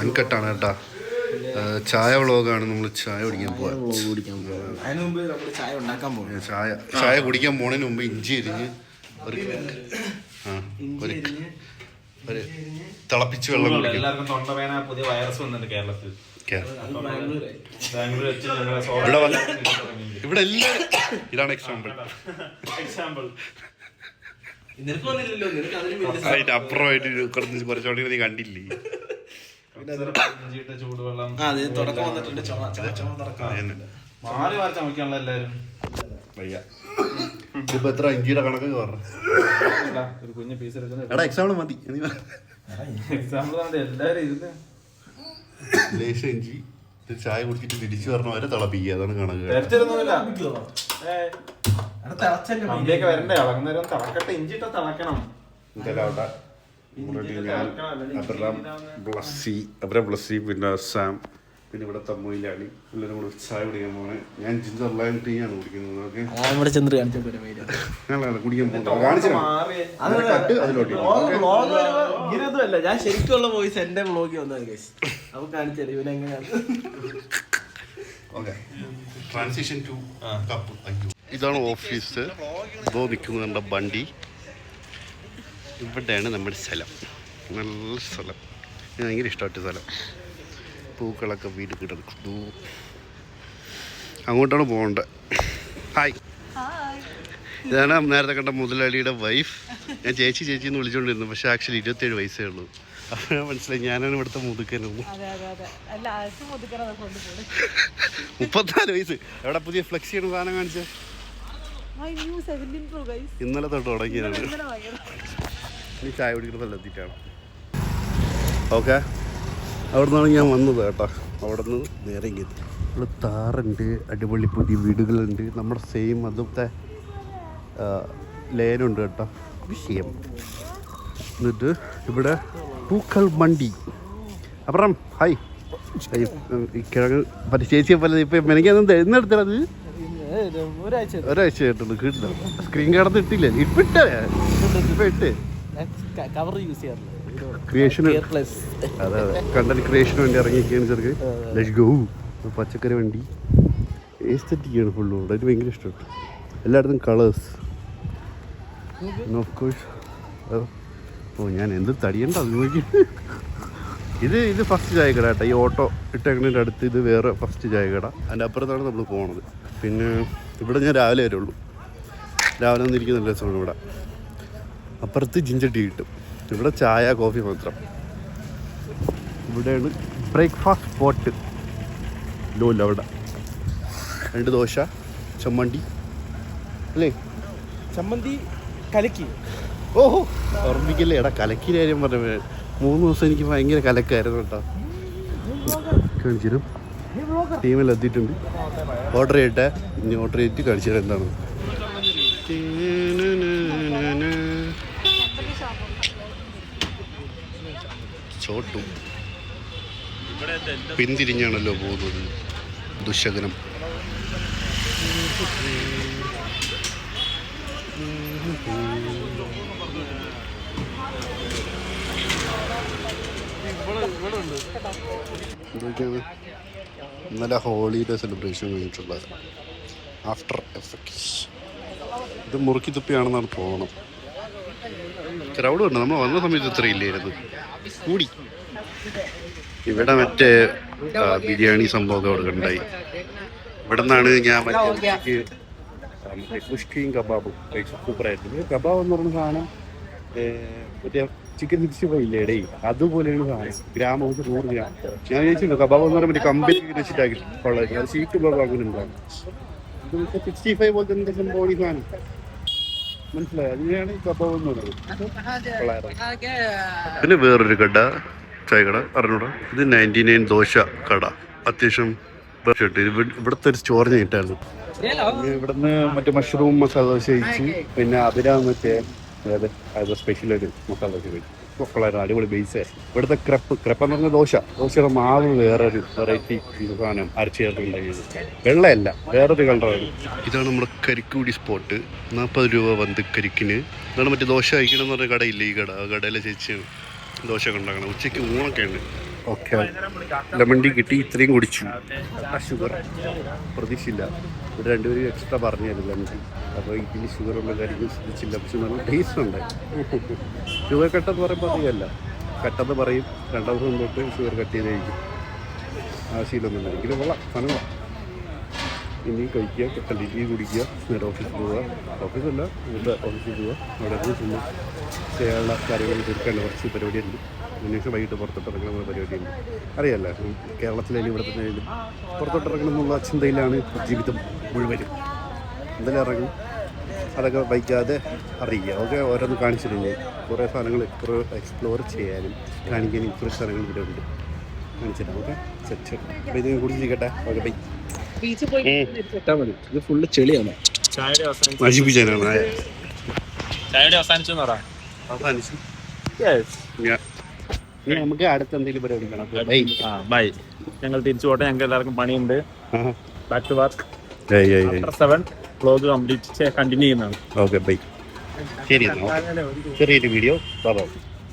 അൺകട്ടാണ് കേട്ടാ. ചായ വ്ളോഗാണ്. നമ്മൾ ചായ കുടിക്കാൻ പോവാ. ചായ കുടിക്കാൻ പോണതിന് മുമ്പ് ഇഞ്ചി എരിഞ്ഞ് ഒരു തിളപ്പിച്ച് വെള്ളം കുടിക്കും. പുതിയ വൈറസ് വന്നിട്ടുണ്ട് കേരളത്തിൽ. ഇവിടെ എല്ലാവരും ഇതാണ് എക്സാമ്പിൾ. അതിന്റെ അപ്പുറമായിട്ട് കുറച്ചുകൂടി നീ കണ്ടില്ലേ? ചൂടുവെള്ളം മാറി മാറി ചമയ്ക്കാനുള്ള എല്ലാരും ഇതിപ്പോ എത്ര ഇഞ്ചിയുടെ കണക്കൊക്കെ പറഞ്ഞു. ഒരു കുഞ്ഞു പീസ് എടാ എക്സാമ്പിൾ മതി. എക്സാമ്പിൾ എല്ലാരും ഇരുന്ന് ലേശം ഇഞ്ചി ചായ കുടിച്ചിട്ട് തിരിച്ചു പറഞ്ഞ വരെ തിളപ്പിക്കുക. അതാണ് കണക്ക്. വരണ്ടേ ഇളകുന്നേരം തിളക്കട്ടെ. ഇഞ്ചിട്ട തിളക്കണം. ബ്ലസ്സി പിന്നെ സാം പിന്നെ ഇവിടെ തമ്മയിലാണ് എല്ലാവരും കൂടെ ചായ കുടിക്കാൻ പോണേ. ഞാൻ ജിഞ്ചർ ലൈം ടീ ആണ് കുടിക്കുന്നത്. കുടിക്കാൻ പോകുന്നത് ഞാൻ ശരിക്കുള്ള വോയിസ് എന്റെ വ്ളോഗിൽ വന്നത് അപ്പൊ കാണിച്ചത് ഇവനെങ്ങനെയാണ്. Transition to cup. ഇതാണ് ഓഫീസ്. ഇതോ നിൽക്കുന്നുണ്ട് വണ്ടി. ഇവിടെയാണ് നമ്മുടെ സ്ഥലം. നല്ല സ്ഥലം. എനിക്ക് ഭയങ്കര ഇഷ്ടപ്പെട്ട സ്ഥലം. പൂക്കളൊക്കെ വീട് കിടക്കുന്നു. അങ്ങോട്ടാണ് പോകേണ്ടത്. ഹായ്, ഇതാണ് നേരത്തെ കണ്ട മുതലാളിയുടെ വൈഫ്. ഞാൻ ചേച്ചി എന്ന് വിളിച്ചുകൊണ്ടിരുന്നു. പക്ഷേ ആക്ച്വലി 27 വയസ്സേ ഉള്ളൂ. അപ്പോൾ ഞാൻ മനസ്സിലായി ഞാനാണ് ഇവിടുത്തെ മുതുക്കനെന്ന്. 34 വയസ്സ്. എവിടെ പുതിയ ഫ്ലെക്സ് ചെയ്യുന്ന സാധനം കാണിച്ചേ? ഇന്നലെ തൊട്ട് തുടങ്ങിയതാണ്. ഇനി ചായ കുടിക്കുന്ന സ്ഥലത്തിട്ടാണ്. ഓക്കെ, അവിടെ നിന്നാണ് ഞാൻ വന്നത് കേട്ടോ. അവിടെ നിന്ന് നേരെ ഇങ്ങനെ ഇവിടെ താറുണ്ട്. അടിപൊളി പുതിയ വീടുകളുണ്ട്. നമ്മുടെ സെയിം അതുപോലത്തെ ലേനുണ്ട് കേട്ടോ. വിഷയം എന്നിട്ട് ഇവിടെ പൂക്കൾ മണ്ടി. അപ്പുറം ഹായ് കിഴങ്ങ് ചേച്ചിയെ പോലെ ഇപ്പം എനിക്കത് എന്നെടുത്തത് ഒരാഴ്ച കേട്ടുള്ളൂ. കിട്ടില്ല. സ്ക്രീൻ കാർഡ് ഇട്ടില്ലേ? ഇപ്പം ഇട്ടേ കവർ യൂസ് ചെയ്യാറില്ല. ക്രിയേഷൻ അതെ കണ്ടന്റ് ക്രിയേഷന് വേണ്ടി ഇറങ്ങിയൊക്കെയാണ് ചെറുക്ക്. Let's go. പച്ചക്കറി വണ്ടി എസ്തെറ്റിക്കാണ് ഫുള്ള്. അത് ഭയങ്കര ഇഷ്ടപ്പെട്ടു. എല്ലായിടത്തും കളേഴ്സ് ഓഫ് കോഴ്സ്. ഓ ഞാൻ എന്ത് തടിയണ്ട അത് നോക്കി. ഇത് ഫസ്റ്റ് ചായക്കട കേട്ടോ. ഈ ഓട്ടോ ഇട്ടേക്കണതിൻ്റെ അടുത്ത് ഇത് വേറെ ഫസ്റ്റ് ചായക്കട. അതിൻ്റെ അപ്പുറത്താണ് നമ്മൾ പോണത്. പിന്നെ ഇവിടെ ഞാൻ രാവിലെ വരുള്ളൂ. രാവിലെ വന്നിരിക്കുന്ന രസമാണ് ഇവിടെ. അപ്പുറത്ത് ജിഞ്ചർ ടീ കിട്ടും. ഇവിടെ ചായ കോഫി മാത്രം. ഇവിടെയാണ് ബ്രേക്ക്ഫാസ്റ്റ് സ്പോട്ട്. ലോല്ല അവിടെ 2 ദോശ ചമ്മന്തി അല്ലേ? ചമ്മന്തി കലക്കി. ഓഹോ ഓർമ്മിക്കല്ലേ എടാ. കലക്കിൻ്റെ കാര്യം പറഞ്ഞ 3 ദിവസം എനിക്ക് ഭയങ്കര കലക്കായിരുന്നു കേട്ടോ. കാണിച്ചിരും ടീമിൽ എത്തിയിട്ടുണ്ട്. ഓർഡർ ചെയ്യട്ടെ. ഇനി ഓർഡർ ചെയ്തിട്ട് കാണിച്ചു തരാം എന്താണ്. ചോട്ടു പിന്തിരിഞ്ഞാണല്ലോ പോകുന്നത്. ദുശകനം. എന്തൊക്കെയാണ് ഇന്നലെ ഹോളിയുടെ സെലിബ്രേഷൻ കഴിഞ്ഞിട്ടുള്ളത്. After effects. ഇത് മുറുക്കി തുപ്പിയാണെന്നാണ് തോന്നണം. ക്രൗഡ് ഉണ്ട്. നമ്മൾ വന്ന സമയത്ത് ഇത്ര ഇല്ലായിരുന്നു. കൂടി. ഇവിടെ മറ്റേ ബിരിയാണി സംഭവമൊക്കെ അവിടെ ഉണ്ടായി. ഇവിടെ നിന്നാണ് ഞാൻ മറ്റേ കുഷ്കയും കബാബും സൂപ്പറായിരുന്നു. കബാബ് എന്ന് പറഞ്ഞ സാധനം മറ്റേ ചിക്കൻ 65 ഇല്ലേ ഡേ, അതുപോലെയാണ് സാധനം. Gram 100 gram. ഞാൻ ചോദിച്ചിട്ടുണ്ട് കബാബ് എന്ന് പറഞ്ഞാൽ മറ്റേ കമ്പനി വെച്ചിട്ടാക്കി ഉള്ളത്. അത് ഷീറ്റ് കബാബ് അങ്ങനെ ഉണ്ടാകും. ഇത് 65 പോലത്തെ എന്താ സംഭവം സാധനം മനസ്സിലായി. അതിനെയാണ് ഈ കബാബ് എന്ന് പറയുന്നത്. പിന്നെ വേറൊരു കട ചായ കട അറിഞ്ഞൂടാ. ഇത് 99 ദോശ കട. അത്യാവശ്യം ഇവിടുത്തെ ഒരു സ്റ്റോർ ഞാൻ ഇട്ടായിരുന്നു. ഇവിടുന്ന് മറ്റേ മഷ്റൂം മസാല ദോശ കഴിച്ച് പിന്നെ അതിനാണ് മറ്റേ അതായത് സ്പെഷ്യൽ ഒരു മസാല ദോശ കഴിച്ചു. കൊള്ളായിരുന്നു. അടിപൊളി ബേസ്. ഇവിടുത്തെ ക്രെപ്പെന്ന് പറഞ്ഞ ദോശയുടെ മാവ് വേറൊരു വെറൈറ്റി സാധനം അരച്ച് ചേർത്തുണ്ടായിരുന്നു. വെള്ളയല്ല, വേറൊരു കളറാണ്. ഇതാണ് നമ്മുടെ കരിക്കൂടി സ്പോട്ട്. 40 രൂപ വന്ന് കരിക്കിന്. ഇതാണ് മറ്റേ ദോശ കഴിക്കണം എന്ന് പറഞ്ഞ കടയില്ലേ ഈ കട. ആ കടയിലെ ചേച്ചിയാണ് ദോശ ഒക്കെ ഉണ്ടാക്കണം. ഉച്ചയ്ക്ക് ഊണൊക്കെ ഉണ്ട്. ഓക്കെ ലെമൺ ടീ കിട്ടി, ഇത്രയും കുടിച്ചു. ആ ഷുഗർ പ്രതീക്ഷയില്ല, ഒരു രണ്ടുപേരും എക്സ്ട്രാ പറഞ്ഞായിരുന്നു ലെമൺ ടീ. അപ്പോൾ ഇതിൽ ഷുഗറുള്ള കാര്യങ്ങൾ ശ്രദ്ധിച്ചില്ല, പക്ഷെ നല്ല ടേസ്റ്റ് ഉണ്ട്. ഷുഗർ കട്ടെന്ന് പറയുമ്പോൾ അറിയാമല്ല, കട്ടെന്ന് പറയും, രണ്ടാമത് മുമ്പോട്ട് ഷുഗർ കട്ട് ചെയ്ത് കഴിക്കും. ആ ശീലമൊന്നുമില്ല, എങ്കിലും കൊള്ളാം, സാധനം. ഇനി കഴിക്കുക, കണ്ടിന്യൂ കുടിക്കുക, നേരെ ഓഫീസിൽ പോവുക. ഓഫീസല്ല, ഇവിടെ ഓഫീസിൽ പോവുക. അവിടെ നിന്ന് ചുമ്മാ ചെയ്യാനുള്ള കാര്യങ്ങൾ തീർക്കേണ്ട കുറച്ച് പരിപാടിയുണ്ട്. അതിനുശേഷം വൈകിട്ട് പുറത്തോട്ടിറങ്ങുന്ന പരിപാടിയുണ്ട്. അറിയാമല്ലോ, കേരളത്തിലായാലും ഇവിടെ തന്നെ ആയാലും പുറത്തോട്ടിറങ്ങണം എന്നുള്ള ചിന്തയിലാണ് ജീവിതം മുഴുവനും. എന്തായാലും ഇറങ്ങും, അതൊക്കെ വൈകാതെ അറിയുക. ഓക്കെ, ഓരോന്ന് കാണിച്ചിട്ടുണ്ട്. കുറേ സാധനങ്ങൾ എക്സ്പ്ലോർ ചെയ്യാനും കാണിക്കാനും കുറേ സാധനങ്ങൾ ഇവിടെ ഉണ്ട്, കാണിച്ചിട്ടാണ്. Okay, set. അപ്പോൾ ഇത് കുടിച്ചിരിക്കട്ടെ. Okay, bye. ഇത് ഫുള്ള് ചെളിയാണ്. നശിപ്പിച്ചാനാണ് അവസാനിച്ചു അവസാനിച്ചു. നമുക്ക് അടുത്ത എന്തെങ്കിലും പരിപാടി കാണാം. ബൈ. ഞങ്ങൾ തിരിച്ചു പോട്ടെ, ഞങ്ങൾക്ക് എല്ലാവർക്കും പണിയുണ്ട്. Back to work. 7 vlog complete continue ചെയ്യുന്നതാണ്. Okay, bye. ശരി, ചെറിയൊരു വീഡിയോ.